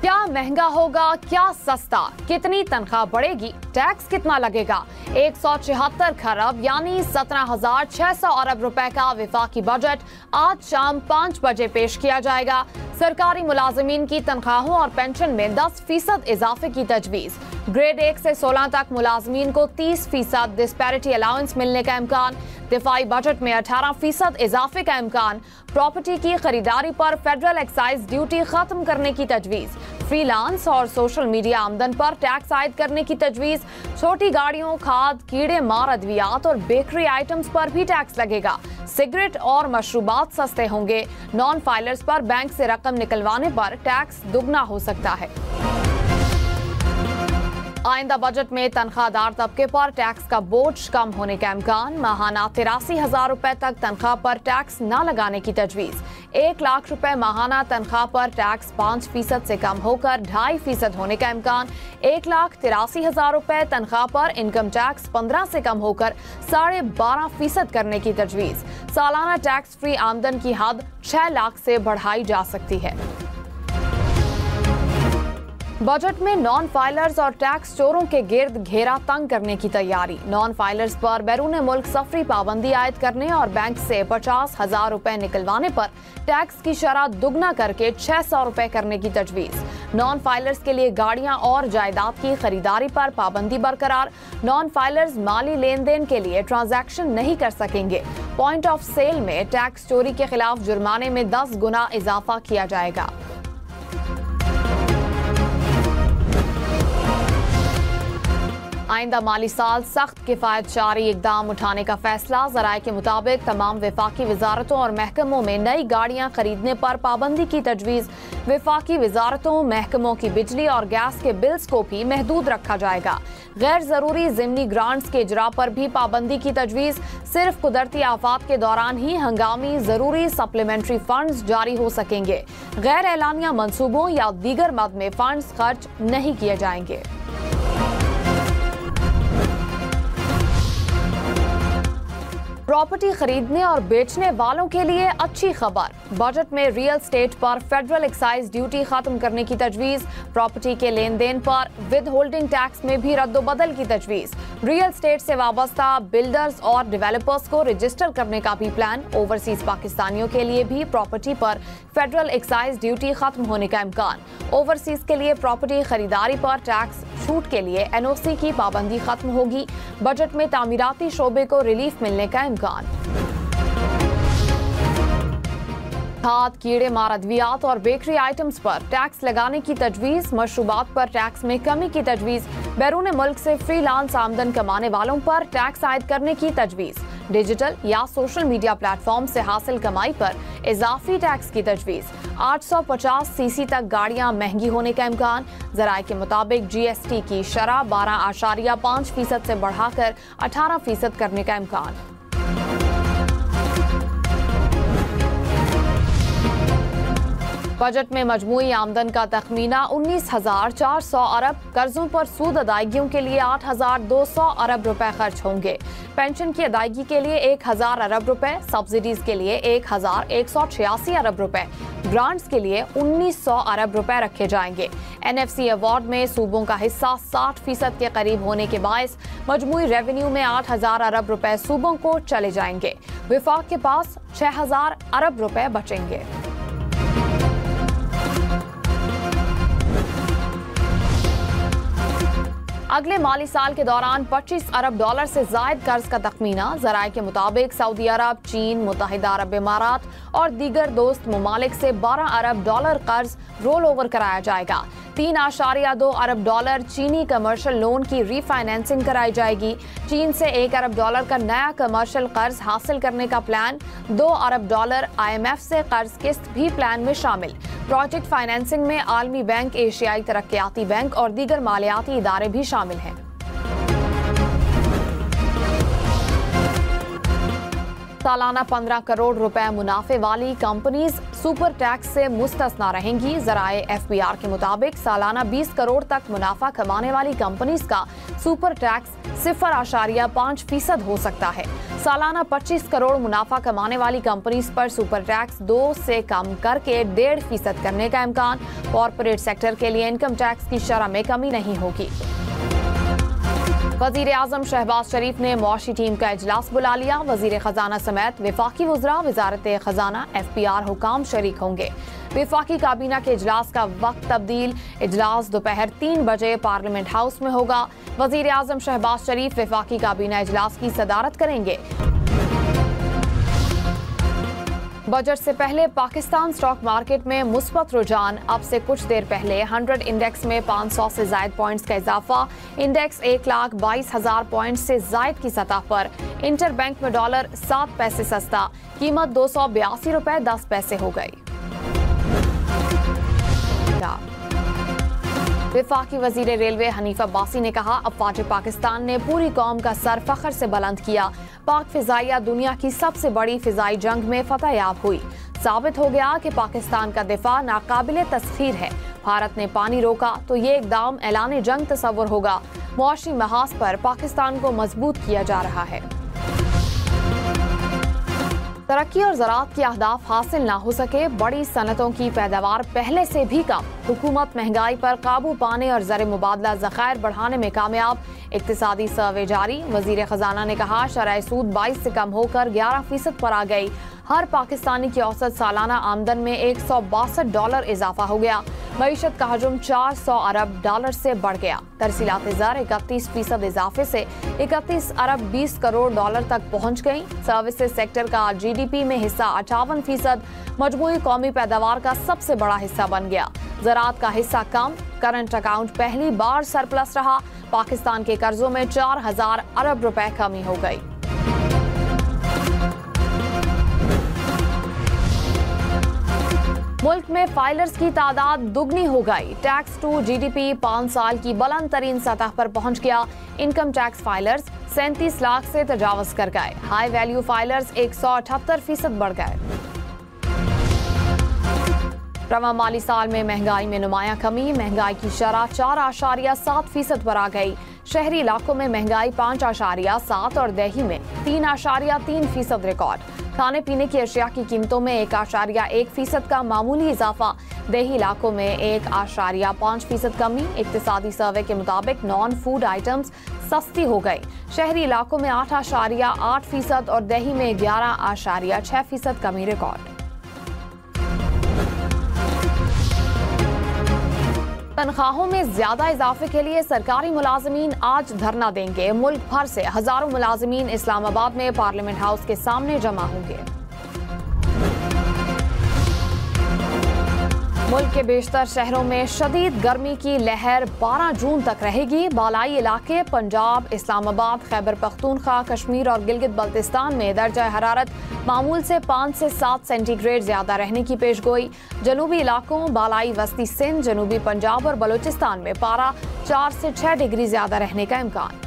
क्या महंगा होगा, क्या सस्ता, कितनी तनख्वाह बढ़ेगी, टैक्स कितना लगेगा। 176 खरब यानी 17,600 अरब रुपए का विफाकी बजट आज शाम 5 बजे पेश किया जाएगा। सरकारी मुलाजिमीन की तनख्वाहों और पेंशन में 10% इजाफे की तजवीज़। ग्रेड 1 से 16 तक मुलाजिमीन को 30% डिस्पैरिटी अलाउंस मिलने का इम्कान। दिफाई बजट में 18% इजाफे का इम्कान। प्रॉपर्टी की खरीदारी पर फेडरल एक्साइज ड्यूटी खत्म करने की तजवीज़। फ्रीलांस और सोशल मीडिया आमदन पर टैक्स आयद करने की तजवीज़। छोटी गाड़ियों, खाद, कीड़े मार अद्वियात और बेकरी आइटम्स पर भी टैक्स लगेगा। सिगरेट और मशरूबात सस्ते होंगे। नॉन फाइलर्स पर बैंक से रकम निकलवाने पर टैक्स दुगना हो सकता है। आइंदा बजट में तनख्वाहदार तबके पर टैक्स का बोझ कम होने का इम्कान। माहाना 83,000 रुपए तक तनख्वाह पर टैक्स न लगाने की तजवीज़। 1 लाख रुपए माहाना तनख्वाह पर टैक्स 5% से कम होकर 2.5% होने का इम्कान। 1,83,000 रुपए तनख्वाह पर इनकम टैक्स 15 से कम होकर 12.5% करने की तजवीज़। सालाना टैक्स फ्री आमदन की हद 6 लाख से बढ़ाई जा सकती है। बजट में नॉन फाइलर्स और टैक्स चोरों के गिर्द घेरा तंग करने की तैयारी। नॉन फाइलर्स पर बैरून मुल्क सफरी पाबंदी आयद करने और बैंक से 50,000 रुपए निकलवाने पर टैक्स की शरह दुगना करके 600 रुपए करने की तजवीज़। नॉन फाइलर्स के लिए गाड़ियां और जायदाद की खरीदारी पर पाबंदी बरकरार। नॉन फाइलर्स माली लेन देन के लिए ट्रांजैक्शन नहीं कर सकेंगे। पॉइंट ऑफ सेल में टैक्स चोरी के खिलाफ जुर्माने में 10 गुना इजाफा किया जाएगा। आइंदा माली साल सख्त किफायत जारी इकदाम उठाने का फैसला। ज़राए के मुताबिक तमाम विफाकी वजारतों और महकमों में नई गाड़ियां खरीदने पर पाबंदी की तजवीज़। विफाकी वजारतों, महकमों की बिजली और गैस के बिल्स को भी महदूद रखा जाएगा। गैर ज़रूरी ज़िमनी ग्रांट्स के इजरा पर भी पाबंदी की तजवीज़। सिर्फ कुदरती आफात के दौरान ही हंगामी ज़रूरी सप्लीमेंट्री फंड्स जारी हो सकेंगे। गैर एलानिया मनसूबों या दीगर मद में फंड्स खर्च नहीं किए जाएंगे। प्रॉपर्टी खरीदने और बेचने वालों के लिए अच्छी खबर। बजट में रियल स्टेट पर फेडरल एक्साइज ड्यूटी खत्म करने की तजवीज़। प्रॉपर्टी के लेन देन पर विद होल्डिंग टैक्स में भी रद्दोबदल की तजवीज़। रियल स्टेट से वाबस्ता बिल्डर्स और डेवलपर्स को रजिस्टर करने का भी प्लान। ओवरसीज पाकिस्तानियों के लिए भी प्रॉपर्टी पर फेडरल एक्साइज ड्यूटी खत्म होने का इम्कान। ओवरसीज के लिए प्रॉपर्टी खरीदारी पर टैक्स छूट के लिए NOC की पाबंदी खत्म होगी। बजट में तामीराती शोबे को रिलीफ मिलने का इम्कान। खाद, कीड़े मार अद्वियात और बेकरी आइटम्स पर टैक्स लगाने की तजवीज़। मशरूबात पर टैक्स में कमी की तजवीज़। बैरून मुल्क से फ्रीलांस आमदन कमाने वालों पर टैक्स आयद करने की तजवीज़। डिजिटल या सोशल मीडिया प्लेटफॉर्म से हासिल कमाई पर इजाफी टैक्स की तजवीज़। 850 सीसी तक गाड़ियां महंगी होने का इम्कान। ज़राए के मुताबिक GST की शरह 12.5% से बढ़ाकर 18% करने का इम्कान। बजट में मजमूई आमदन का तखमीना 19,400 अरब। कर्जों पर सूद अदायगियों के लिए 8,200 अरब रुपए खर्च होंगे। पेंशन की अदायगी के लिए 1,000 अरब रुपए। सब्सिडीज के लिए 1,186 अरब रुपए। ग्रांट्स के लिए 1,900 अरब रुपए रखे जाएंगे। NFC अवार्ड में सूबों का हिस्सा 60% के करीब होने के बायस मजमूई रेवेन्यू में 8,000 अरब रुपए सूबों को चले जाएंगे। विफाक के पास 6,000 अरब रुपए बचेंगे। अगले माली साल के दौरान 25 अरब डॉलर से जायद कर्ज का तखमीना। ज़राए के मुताबिक सऊदी अरब, चीन, मुत्तहिदा अरब इमारात और दीगर दोस्त ममालिक से 12 अरब डॉलर कर्ज रोल ओवर कराया जाएगा। 3.2 अरब डॉलर चीनी कमर्शियल लोन की रीफाइनेंसिंग कराई जाएगी। चीन से 1 अरब डॉलर का नया कमर्शियल कर्ज हासिल करने का प्लान। 2 अरब डॉलर IMF से कर्ज किस्त भी प्लान में शामिल। प्रोजेक्ट फाइनेंसिंग में आलमी बैंक, एशियाई तरक्याती बैंक और दीगर मालियाती इदारे भी शामिल हैं। सालाना 15 करोड़ रुपए मुनाफे वाली कंपनीज सुपर टैक्स से मुस्तस्ना रहेंगी। ज़राए FBR के मुताबिक सालाना 20 करोड़ तक मुनाफा कमाने वाली कंपनीज का सुपर टैक्स 0.5% हो सकता है। सालाना 25 करोड़ मुनाफा कमाने वाली कंपनीज पर सुपर टैक्स 2 से कम करके 1.5% करने का इम्कान। कॉर्पोरेट सेक्टर के लिए इनकम टैक्स की शरह में कमी नहीं होगी। वजीर आजम शहबाज शरीफ ने मुआशी टीम का इजलास बुला लिया। वजीर खजाना समेत विफाकी वज़रा, वजारत खजाना, FBR हुकाम शरीक होंगे। विफाकी काबीना के इजलास का वक्त तब्दील। इजलास दोपहर 3 बजे पार्लियामेंट हाउस में होगा। वजीर आजम शहबाज शरीफ विफाकी काबीना इजलास की सदारत करेंगे। बजट से पहले पाकिस्तान स्टॉक मार्केट में मुस्बत रुझान। अब से कुछ देर पहले 100 इंडेक्स में 500 से ज्यादा पॉइंट्स का इजाफा। इंडेक्स 1,22,000 पॉइंट्स से ज्यादा की सतह पर। इंटर बैंक में डॉलर 7 पैसे सस्ता, कीमत 282 रुपए 10 पैसे हो गई। विफाकी वजीर रेलवे हनीफ अब्बासी ने कहा, अफवाज पाकिस्तान ने पूरी कौम का सर फख्र से बुलंद किया। पाक फिजाइया दुनिया की सबसे बड़ी फिजाई जंग में फतह याब हुई। साबित हो गया कि पाकिस्तान का दिफा नाकाबिले तस्खीर है। भारत ने पानी रोका तो ये इकदाम ऐलान जंग तस्वर होगा। मुआशी महाज पर पाकिस्तान को मजबूत किया जा रहा है। तरक्की और ज़राअत के अहदाफ हासिल ना हो सके, बड़ी सनतों की पैदावार पहले से भी कम। हुकूमत महंगाई पर काबू पाने और ज़र मुबादला ज़खायर बढ़ाने में कामयाब। इक्तिसादी सर्वे जारी। वजीर खजाना ने कहा, शरह सूद 22 से कम होकर 11% पर आ गई। हर पाकिस्तानी की औसत सालाना आमदन में $162 इजाफा हो गया। मईशत का हजम $400 अरब से बढ़ गया। तरसीलात ज़र 31% इजाफे से 31 अरब 20 करोड़ डॉलर तक पहुँच गई। सर्विसेज सेक्टर का GDP में हिस्सा 58%, मजमूई कौमी पैदावार का सबसे बड़ा हिस्सा बन गया। ज़राअत का हिस्सा कम। करंट अकाउंट पहली बार सरप्लस रहा। पाकिस्तान के कर्जों में 4000 अरब रुपए कमी हो गई। मुल्क में फाइलर्स की तादाद दुगनी हो गई। टैक्स टू GDP 5 साल की बुलंद तरीन सतह पर पहुंच गया। इनकम टैक्स फाइलर्स 37 लाख से तजावज कर गए। हाई वैल्यू फाइलर्स 178% बढ़ गए। रवा माली साल में महंगाई में नुमाया कमी। महंगाई की शरह 4.7% पर आ गई। शहरी इलाकों में महंगाई 5.7 और देही में 3.3% रिकॉर्ड। खाने पीने की अशिया की कीमतों में 1.1% का मामूली इजाफा। देही इलाकों में 1.5% कमी। इक्तिसादी सर्वे के मुताबिक नॉन फूड आइटम्स सस्ती हो गई। शहरी इलाकों में 8.8% और देही में 11.6% कमी रिकॉर्ड। तनख्वाहों में ज्यादा इजाफे के लिए सरकारी मुलाजमीन आज धरना देंगे। मुल्क भर से हजारों मुलाजमीन इस्लामाबाद में पार्लियामेंट हाउस के सामने जमा होंगे। मुल्क के बेशतर शहरों में शदीद गर्मी की लहर 12 जून तक रहेगी। बालाई इलाके पंजाब, इस्लामाबाद, खैबर पख्तूनख्वा, कश्मीर और गिलगित बल्तिस्तान में दर्जा हरारत मामूल से 5 से 7 सेंटीग्रेड ज्यादा रहने की पेशगोई। जनूबी इलाकों बालाई वस्ती सिंध, जनूबी पंजाब और बलूचिस्तान में पारा 4 से 6 डिग्री ज्यादा रहने का इम्कान।